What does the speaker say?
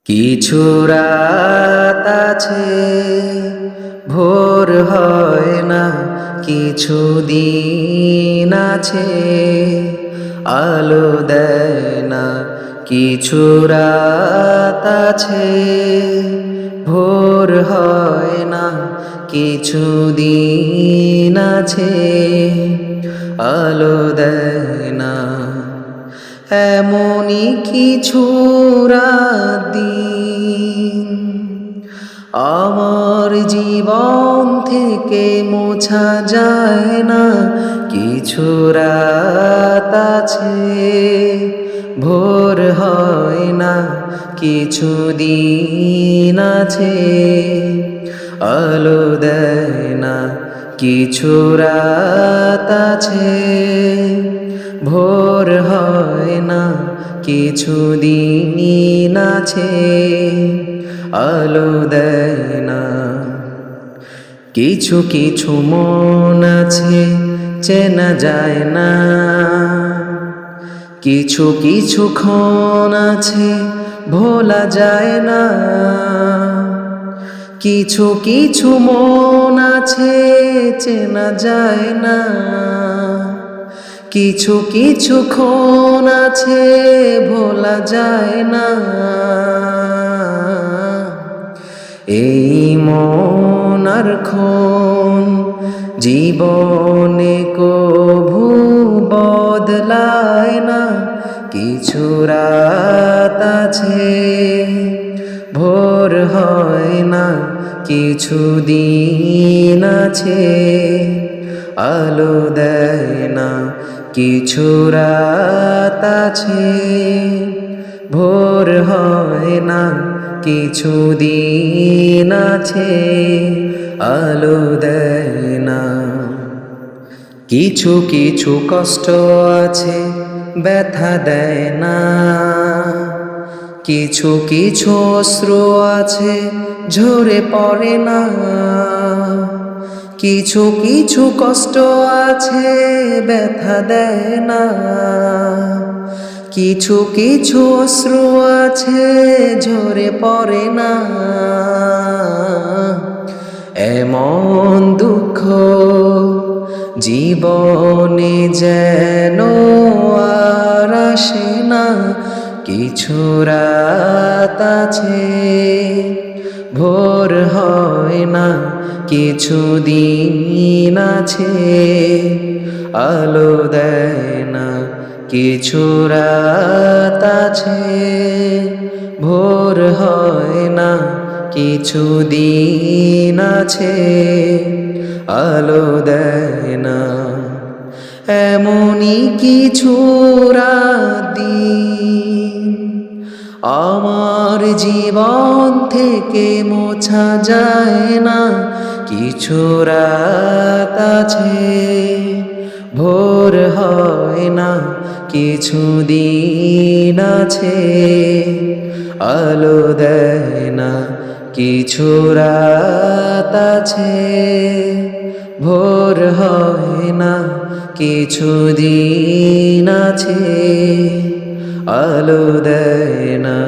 কিছু রাত আছে ভোর হয় না, কিছু দিন আছে আলো দেয় না। কিছু রাত আছে ভোর হয় না, কিছু দিন আছে আলো দেয় না। এমনই কিছু রাত দিন আমার জীবন থেকে মোছা যায় না। কিছু রাত আছে ভোর হয় না, কিছু দিন আছে আলো দেয় না। কিছু রাত আছে ভোর হয় না, কিছু দিন আছে আলো দেয় না। কিছু কিছু মন আছে চেনা যায় না, কিছু কিছু ক্ষণ আছে ভোলা যায় না। কিছু কিছু মন আছে চেনা যায় না, কিছু কিছু ক্ষণ আছে ভোলা যায় না। এই মন আর ক্ষণ জীবনে কভু বদলায় না। কিছু রাত আছে ভোর হয় না, কিছু দিন আছে আলো দেয় না। কিছু রাত আছে ভোর হয় না, কিছু দিন আছে আলো দেয় না। কিছু কিছু কষ্ট আছে ব্যথা দেয় না, কিছু কিছু অশ্রু আছে ঝরে পড়ে না। কিছু কিছু কষ্ট আছে ব্যথা দেয় না, কিছু কিছু অশ্রু আছে ঝরে পড়ে না। এমন দুঃখ জীবনে যেন আর আসে না। কিছু রাত আছে ভোর হয় না, কিছু দিন আছে আলো দেয় না। কিছু রাত আছে ভোর হয় না, কিছু দিন আছে আলো দেয় না। এমনই কিছু রাত দিন আমার জীবন থেকে মোছা যায় না। কিছু রাত আছে ভোর হয় না, কিছু দিন আছে আলো দেয় না। কিছু রাত আছে ভোর হয় না, কিছু দিন আছে আলো দেয় না।